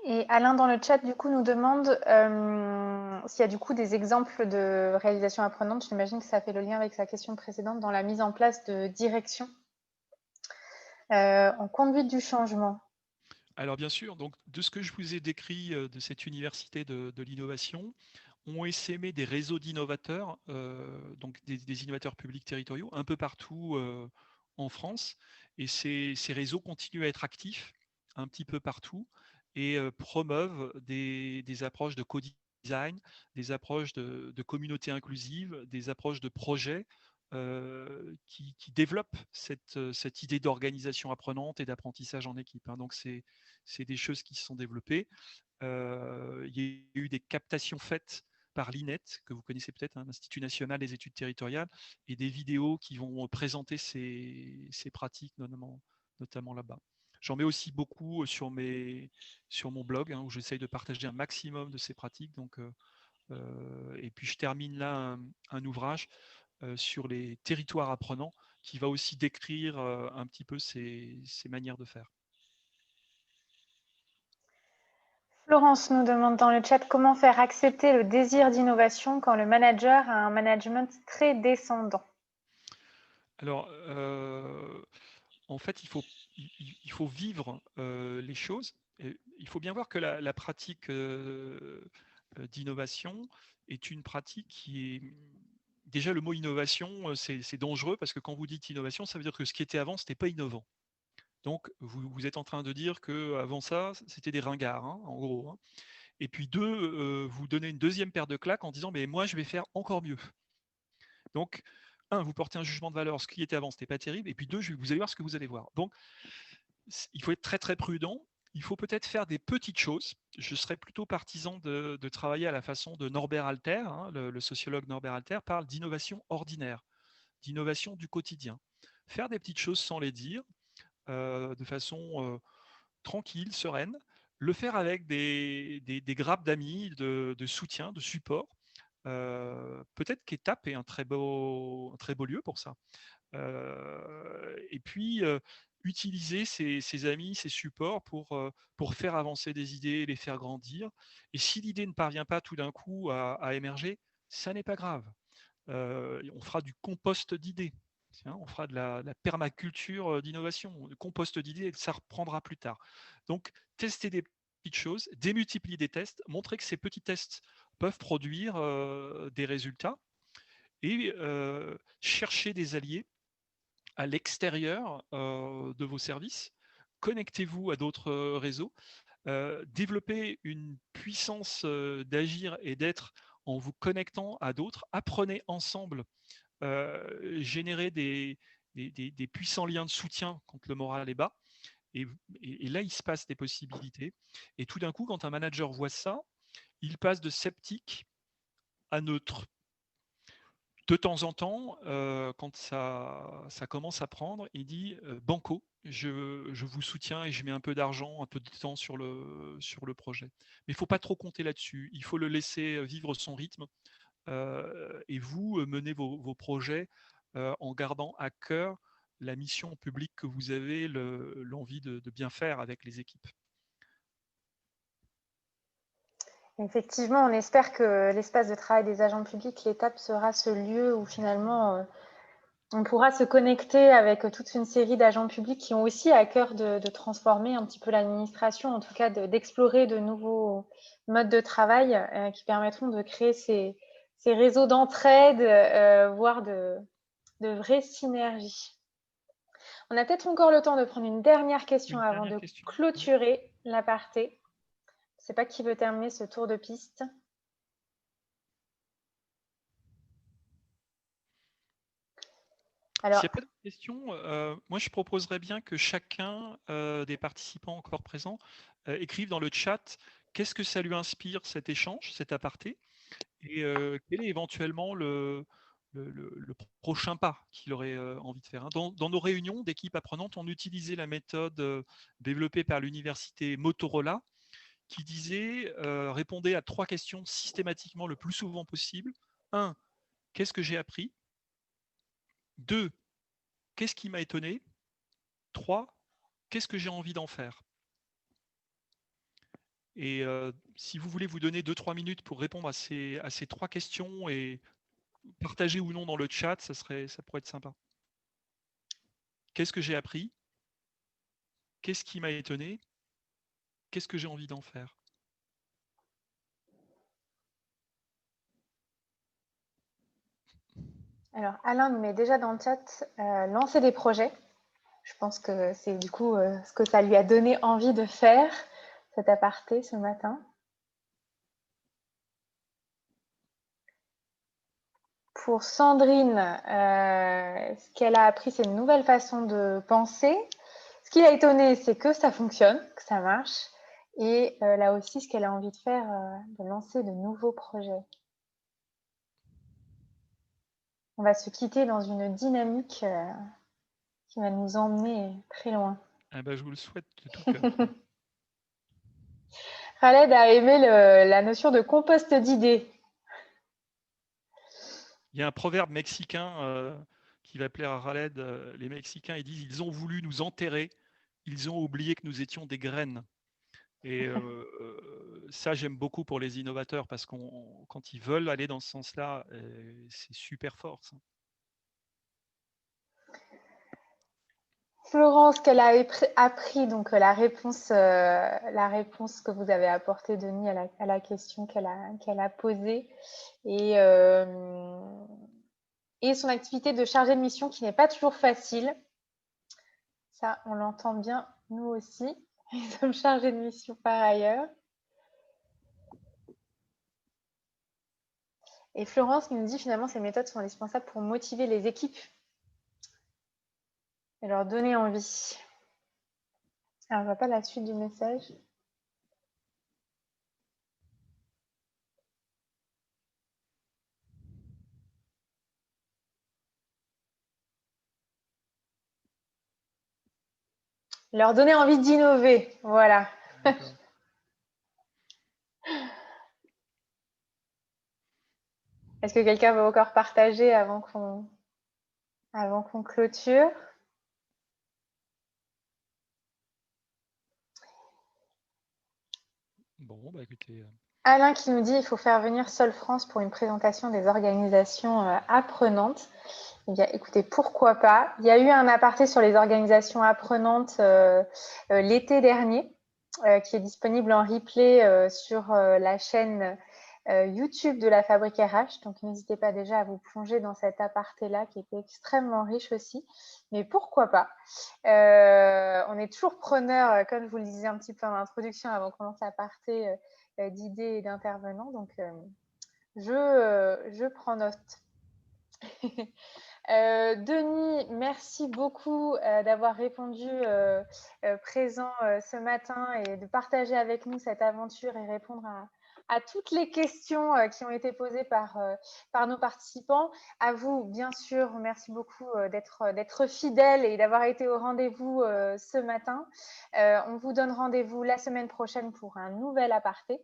Et Alain dans le chat du coup nous demande s'il y a du coup des exemples de réalisation apprenante. J'imagine que ça fait le lien avec sa question précédente dans la mise en place de direction en conduite du changement.
Alors bien sûr, donc de ce que je vous ai décrit de cette université de l'innovation, ont essaimé des réseaux d'innovateurs, donc des innovateurs publics territoriaux, un peu partout en France. Et ces réseaux continuent à être actifs un petit peu partout et promeuvent des approches de co-design, des approches de communauté inclusive, des approches de projets qui développent cette idée d'organisation apprenante et d'apprentissage en équipe. Hein. Donc, c'est des choses qui se sont développées. Il y a eu des captations faites par l'INET, que vous connaissez peut-être, hein, l'Institut national des études territoriales, et des vidéos qui vont présenter ces pratiques, notamment là-bas. J'en mets aussi beaucoup sur mon blog, hein, où j'essaye de partager un maximum de ces pratiques. Donc, et puis je termine là un ouvrage sur les territoires apprenants qui va aussi décrire un petit peu ces manières de faire.
Florence nous demande dans le chat comment faire accepter le désir d'innovation quand le manager a un management très descendant.
Alors, en fait, il faut vivre les choses. Et il faut bien voir que la pratique d'innovation est une pratique qui est… Déjà, le mot innovation, c'est dangereux parce que quand vous dites innovation, ça veut dire que ce qui était avant, ce n'était pas innovant. Donc, vous êtes en train de dire qu'avant ça, c'était des ringards, hein, en gros. Hein. Et puis deux, vous donnez une deuxième paire de claques en disant « mais moi, je vais faire encore mieux ». Donc, un, vous portez un jugement de valeur, ce qui était avant, ce n'était pas terrible. Et puis deux, vous allez voir ce que vous allez voir. Donc, il faut être très, très prudent. Il faut peut-être faire des petites choses. Je serais plutôt partisan de travailler à la façon de Norbert Alter, hein, le sociologue Norbert Alter parle d'innovation ordinaire, d'innovation du quotidien. Faire des petites choses sans les dire, de façon tranquille, sereine, le faire avec des grappes d'amis, de soutien, de support. Peut-être qu'Étape est un très beau lieu pour ça. Et puis, utiliser ses amis, ses supports pour faire avancer des idées, les faire grandir. Et si l'idée ne parvient pas tout d'un coup à émerger, ça n'est pas grave. On fera du compost d'idées. On fera de la permaculture d'innovation. Le compost d'idées, ça reprendra plus tard. Donc, tester des petites choses, démultiplier des tests, montrer que ces petits tests peuvent produire des résultats et chercher des alliés à l'extérieur de vos services. Connectez-vous à d'autres réseaux. Développez une puissance d'agir et d'être en vous connectant à d'autres. Apprenez ensemble. Générer des puissants liens de soutien quand le moral est bas. Et là, il se passe des possibilités. Et tout d'un coup, quand un manager voit ça, il passe de sceptique à neutre. De temps en temps, quand ça commence à prendre, il dit banco, je vous soutiens et je mets un peu d'argent, un peu de temps sur le projet. Mais il ne faut pas trop compter là-dessus. Il faut le laisser vivre son rythme et vous menez vos projets en gardant à cœur la mission publique que vous avez, l'envie de bien faire avec les équipes.
Effectivement, on espère que l'espace de travail des agents publics, l'Étape, sera ce lieu où finalement on pourra se connecter avec toute une série d'agents publics qui ont aussi à cœur de transformer un petit peu l'administration, en tout cas d'explorer de nouveaux modes de travail qui permettront de créer ces réseaux d'entraide, voire de vraies synergies. On a peut-être encore le temps de prendre une dernière question avant de clôturer l'aparté. Je ne sais pas qui veut terminer ce tour de piste.
Alors, s'il n'y a pas de questions, moi je proposerais bien que chacun des participants encore présents écrive dans le chat qu'est-ce que ça lui inspire cet échange, cet aparté, et quel est éventuellement le prochain pas qu'il aurait envie de faire. Dans nos réunions d'équipes apprenantes, on utilisait la méthode développée par l'université Motorola qui disait répondez à 3 questions systématiquement le plus souvent possible. 1. Qu'est-ce que j'ai appris? 2. Qu'est-ce qui m'a étonné? 3. Qu'est-ce que j'ai envie d'en faire? Et si vous voulez vous donner 2-3 minutes pour répondre à ces 3 questions et partager ou non dans le chat, ça pourrait être sympa. Qu'est-ce que j'ai appris? Qu'est-ce qui m'a étonné? Qu'est-ce que j'ai envie d'en faire?
Alors, Alain nous met déjà dans le chat lancer des projets. Je pense que c'est du coup ce que ça lui a donné envie de faire, cet aparté ce matin. Pour Sandrine, ce qu'elle a appris, c'est une nouvelle façon de penser. Ce qui l'a étonné, c'est que ça fonctionne, que ça marche. Et là aussi, ce qu'elle a envie de faire, de lancer de nouveaux projets. On va se quitter dans une dynamique qui va nous emmener très loin.
Ah ben, je vous le souhaite de tout cœur.
Khaled a aimé la notion de compost d'idées.
Il y a un proverbe mexicain qui va plaire à Khaled. Les Mexicains, ils disent « Ils ont voulu nous enterrer, ils ont oublié que nous étions des graines ». Et ça, j'aime beaucoup pour les innovateurs parce que quand ils veulent aller dans ce sens-là, c'est super fort. Ça.
Florence, qu'elle a appris donc la réponse que vous avez apportée, Denis, à la question qu'elle a posée, et son activité de chargée de mission qui n'est pas toujours facile. Ça, on l'entend bien, nous aussi. Nous sommes chargés de mission par ailleurs. Et Florence qui nous dit finalement ces méthodes sont indispensables pour motiver les équipes et leur donner envie. Alors, on ne voit pas la suite du message. Leur donner envie d'innover, voilà. Est-ce que quelqu'un veut encore partager avant qu'on clôture?
Bon, bah écoutez.
Alain qui nous dit il faut faire venir Sol France pour une présentation des organisations apprenantes. Eh bien, écoutez, pourquoi pas. Il y a eu un aparté sur les organisations apprenantes l'été dernier, qui est disponible en replay sur la chaîne YouTube de la Fabrique RH. Donc, n'hésitez pas déjà à vous plonger dans cet aparté-là qui était extrêmement riche aussi. Mais pourquoi pas. On est toujours preneur, comme je vous le disais un petit peu en introduction avant de commencer l'aparté, d'idées et d'intervenants. Donc, je prends note. Denis, merci beaucoup d'avoir répondu présent ce matin et de partager avec nous cette aventure et répondre à toutes les questions qui ont été posées par nos participants. À vous, bien sûr, merci beaucoup d'être fidèles et d'avoir été au rendez-vous ce matin. On vous donne rendez-vous la semaine prochaine pour un nouvel aparté.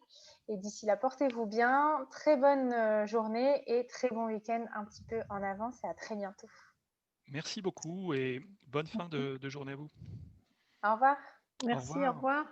Et d'ici là, portez-vous bien. Très bonne journée et très bon week-end un petit peu en avance et à très bientôt.
Merci beaucoup et bonne fin de journée à vous.
Au revoir.
Merci, au revoir.